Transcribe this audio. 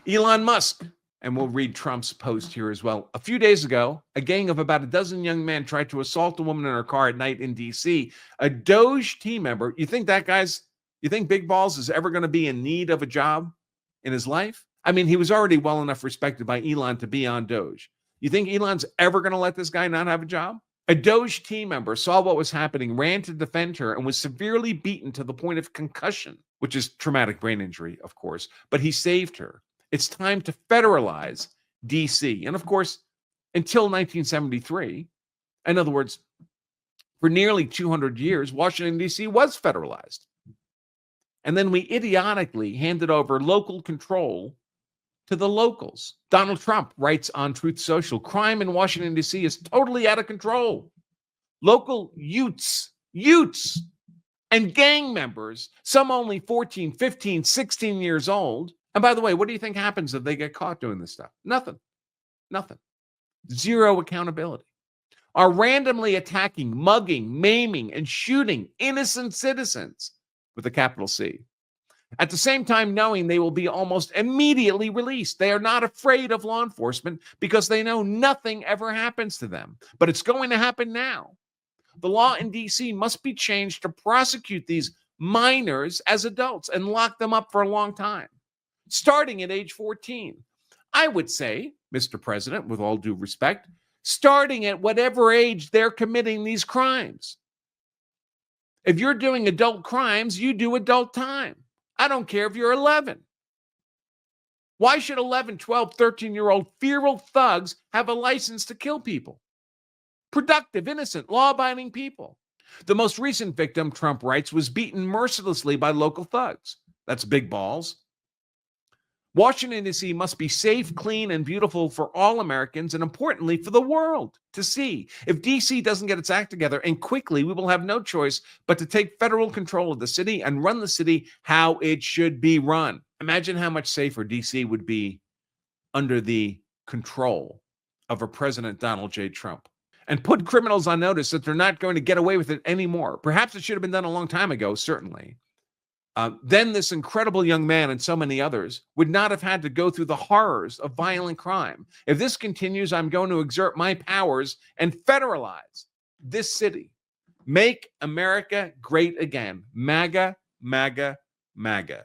Elon Musk, and we'll read Trump's post here as well. A few days ago, a gang of about a dozen young men tried to assault a woman in her car at night in D.C. A DOGE team member, you think Big Balls is ever going to be in need of a job in his life? I mean, he was already well enough respected by Elon to be on DOGE. You think Elon's ever going to let this guy not have a job? A DOGE team member saw what was happening, ran to defend her, and was severely beaten to the point of concussion, which is traumatic brain injury, of course, but he saved her. It's time to federalize D.C. And of course, until 1973, in other words, for nearly 200 years, Washington, D.C. was federalized. And then we idiotically handed over local control to the locals. Donald Trump writes on Truth Social, crime in Washington, D.C. is totally out of control. Local Utes, and gang members, some only 14, 15, 16 years old. And by the way, what do you think happens if they get caught doing this stuff? Nothing. Zero accountability. Are randomly attacking, mugging, maiming, and shooting innocent citizens with a capital C. At the same time, knowing they will be almost immediately released. They are not afraid of law enforcement because they know nothing ever happens to them. But it's going to happen now. The law in D.C. must be changed to prosecute these minors as adults and lock them up for a long time, starting at age 14. I would say, Mr. President, with all due respect, starting at whatever age they're committing these crimes. If you're doing adult crimes, you do adult time. I don't care if you're 11. Why should 11, 12, 13-year-old feral thugs have a license to kill people? Productive, innocent, law-abiding people. The most recent victim, Trump writes, was beaten mercilessly by local thugs. That's Big Balls. Washington, D.C. must be safe, clean, and beautiful for all Americans, and importantly, for the world to see. If D.C. doesn't get its act together, and quickly, we will have no choice but to take federal control of the city and run the city how it should be run. Imagine how much safer D.C. would be under the control of a President Donald J. Trump. And put criminals on notice that they're not going to get away with it anymore. Perhaps it should have been done a long time ago, certainly. Then this incredible young man and so many others would not have had to go through the horrors of violent crime. If this continues, I'm going to exert my powers and federalize this city. Make America great again. MAGA, MAGA, MAGA.